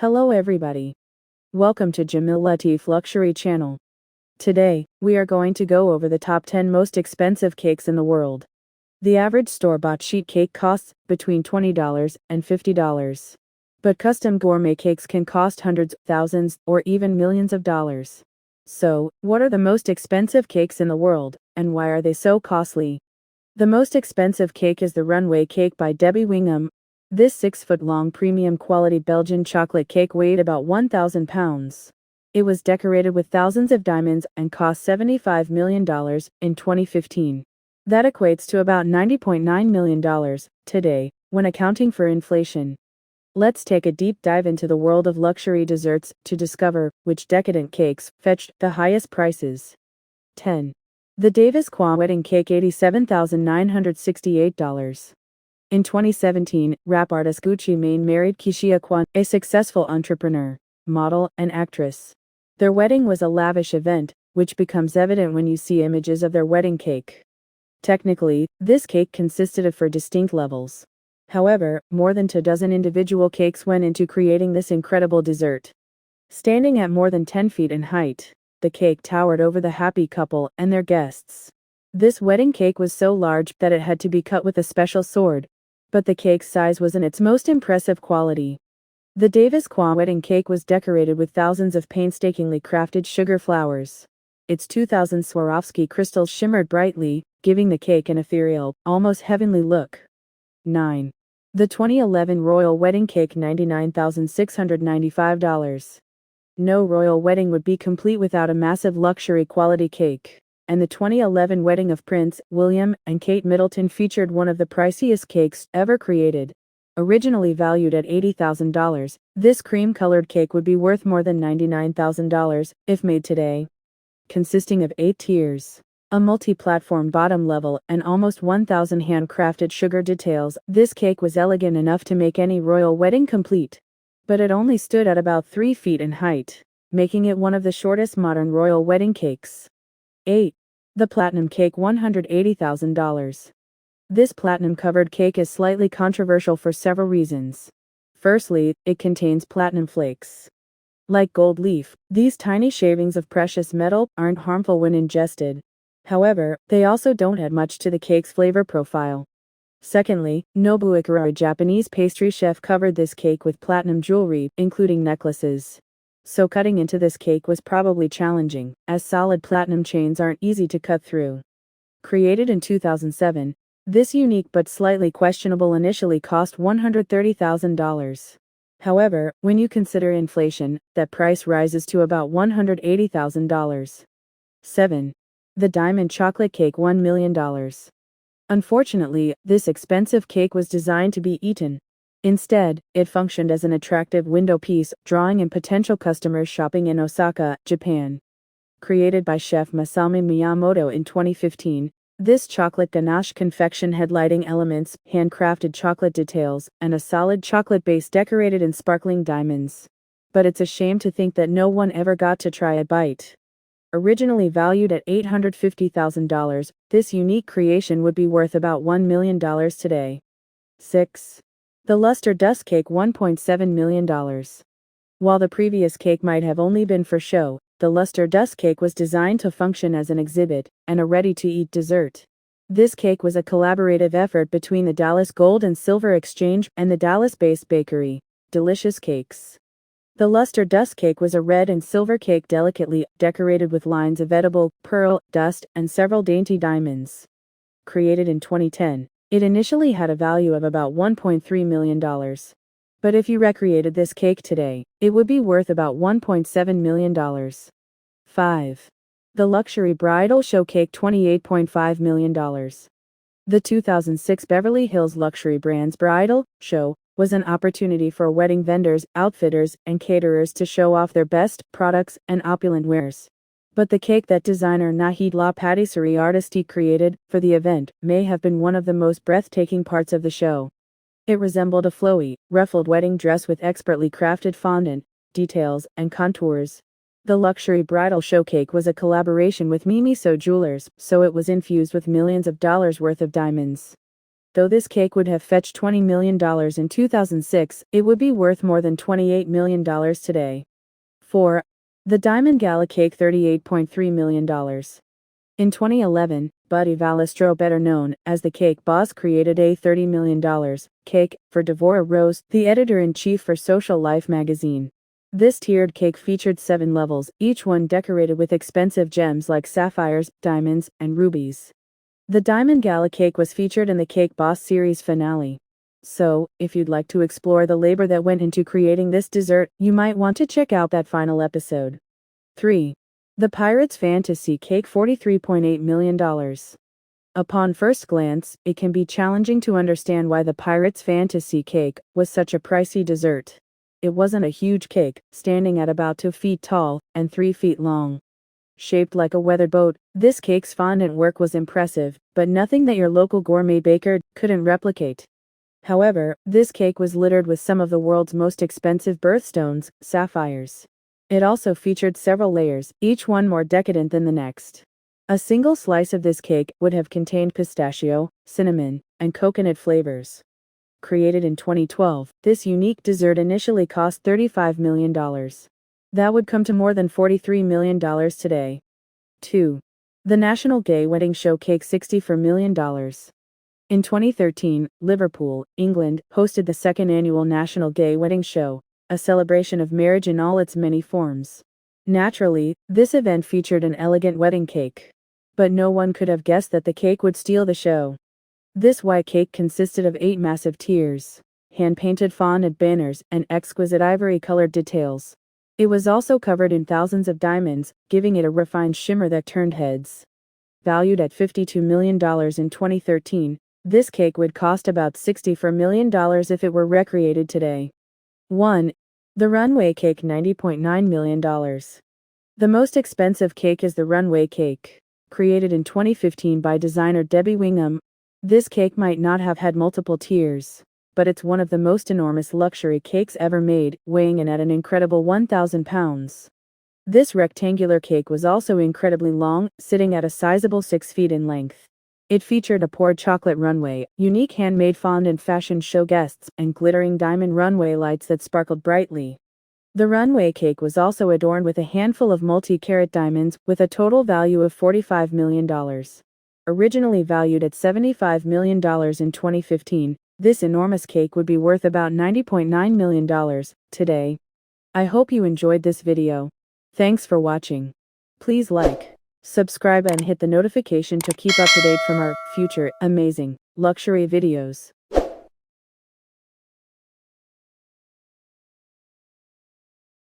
Hello everybody. Welcome to Jamil Latif Luxury Channel. Today, we are going to go over the top 10 most expensive cakes in the world. The average store-bought sheet cake costs between $20 and $50. But custom gourmet cakes can cost hundreds, thousands, or even millions of dollars. So, what are the most expensive cakes in the world, and why are they so costly? The most expensive cake is the Runway Cake by Debbie Wingham. This 6-foot-long premium quality Belgian chocolate cake weighed about 1,000 pounds. It was decorated with thousands of diamonds and cost $75 million in 2015. That equates to about $90.9 million today, when accounting for inflation. Let's take a deep dive into the world of luxury desserts to discover which decadent cakes fetched the highest prices. 10. The Davis Kwan Wedding Cake, $87,968. In 2017, rap artist Gucci Mane married Keshia Kwan, a successful entrepreneur, model, and actress. Their wedding was a lavish event, which becomes evident when you see images of their wedding cake. Technically, this cake consisted of 4 distinct levels. However, more than 24 individual cakes went into creating this incredible dessert. Standing at more than 10 feet in height, the cake towered over the happy couple and their guests. This wedding cake was so large that it had to be cut with a special sword. But the cake's size wasn't its most impressive quality. The Davis Kwan wedding cake was decorated with thousands of painstakingly crafted sugar flowers. Its 2,000 Swarovski crystals shimmered brightly, giving the cake an ethereal, almost heavenly look. 9. The 2011 Royal Wedding Cake, $99,695. No royal wedding would be complete without a massive luxury quality cake. And the 2011 wedding of Prince William and Kate Middleton featured one of the priciest cakes ever created. Originally valued at $80,000, this cream-colored cake would be worth more than $99,000 if made today. Consisting of 8 tiers, a multi-platform bottom level, and almost 1,000 handcrafted sugar details, this cake was elegant enough to make any royal wedding complete. But it only stood at about 3 feet in height, making it one of the shortest modern royal wedding cakes. 8. The Platinum Cake, $180,000. This platinum-covered cake is slightly controversial for several reasons. Firstly, it contains platinum flakes. Like gold leaf, these tiny shavings of precious metal aren't harmful when ingested. However, they also don't add much to the cake's flavor profile. Secondly, Nobuo Ikura, a Japanese pastry chef, covered this cake with platinum jewelry, including necklaces. So cutting into this cake was probably challenging, as solid platinum chains aren't easy to cut through. Created in 2007, this unique but slightly questionable initially cost $130,000. However, when you consider inflation, that price rises to about $180,000. 7. The Diamond Chocolate Cake, $1 million. Unfortunately, this expensive cake was designed to be eaten. Instead, it functioned as an attractive window piece, drawing in potential customers shopping in Osaka, Japan. Created by chef Masami Miyamoto in 2015, this chocolate ganache confection had lighting elements, handcrafted chocolate details, and a solid chocolate base decorated in sparkling diamonds. But it's a shame to think that no one ever got to try a bite. Originally valued at $850,000, this unique creation would be worth about $1 million today. 6. The Luster Dust Cake, $1.7 million. While the previous cake might have only been for show, the Luster Dust Cake was designed to function as an exhibit and a ready-to-eat dessert. This cake was a collaborative effort between the Dallas Gold and Silver Exchange and the Dallas-based bakery, Delicious Cakes. The Luster Dust Cake was a red and silver cake delicately decorated with lines of edible, pearl, dust, and several dainty diamonds. Created in 2010. It initially had a value of about $1.3 million. But if you recreated this cake today, it would be worth about $1.7 million. 5. The Luxury Bridal Show Cake, $28.5 million. The 2006 Beverly Hills luxury brand's bridal show was an opportunity for wedding vendors, outfitters, and caterers to show off their best products and opulent wares. But the cake that designer Nahid La Patisserie Artistique created for the event may have been one of the most breathtaking parts of the show. It resembled a flowy, ruffled wedding dress with expertly crafted fondant, details, and contours. The luxury bridal show cake was a collaboration with Mimiso Jewelers, so it was infused with millions of dollars worth of diamonds. Though this cake would have fetched $20 million in 2006, it would be worth more than $28 million today. 4. The Diamond Gala cake, $38.3 million. In 2011, Buddy Valastro, better known as the Cake Boss, created a $30 million cake for Devorah Rose, the editor-in-chief for Social Life magazine. This tiered cake featured 7 levels, each one decorated with expensive gems like sapphires, diamonds, and rubies. The Diamond Gala cake was featured in the Cake Boss series finale. So, if you'd like to explore the labor that went into creating this dessert, you might want to check out that final episode. 3. The Pirates Fantasy Cake, $43.8 million. Upon first glance, it can be challenging to understand why the Pirates Fantasy Cake was such a pricey dessert. It wasn't a huge cake, standing at about 2 feet tall and 3 feet long. Shaped like a weathered boat, this cake's fondant work was impressive, but nothing that your local gourmet baker couldn't replicate. However, this cake was littered with some of the world's most expensive birthstones, sapphires. It also featured several layers, each one more decadent than the next. A single slice of this cake would have contained pistachio, cinnamon, and coconut flavors. Created in 2012, this unique dessert initially cost $35 million. That would come to more than $43 million today. 2. The National Gay Wedding Show Cake, $64 million. In 2013, Liverpool, England, hosted the second annual National Gay Wedding Show, a celebration of marriage in all its many forms. Naturally, this event featured an elegant wedding cake. But no one could have guessed that the cake would steal the show. This white cake consisted of 8 massive tiers, hand-painted fondant banners, and exquisite ivory-colored details. It was also covered in thousands of diamonds, giving it a refined shimmer that turned heads. Valued at $52 million in 2013, this cake would cost about $64 million if it were recreated today. 1. The Runway Cake, $90.9 million. The most expensive cake is the Runway Cake. Created in 2015 by designer Debbie Wingham, this cake might not have had multiple tiers, but it's one of the most enormous luxury cakes ever made, weighing in at an incredible 1,000 pounds. This rectangular cake was also incredibly long, sitting at a sizable 6 feet in length. It featured a poured chocolate runway, unique handmade fondant fashion show guests, and glittering diamond runway lights that sparkled brightly. The runway cake was also adorned with a handful of multi-carat diamonds, with a total value of $45 million. Originally valued at $75 million in 2015, this enormous cake would be worth about $90.9 million today. I hope you enjoyed this video. Thanks for watching. Please like, subscribe and hit the notification to keep up to date from our future amazing luxury videos.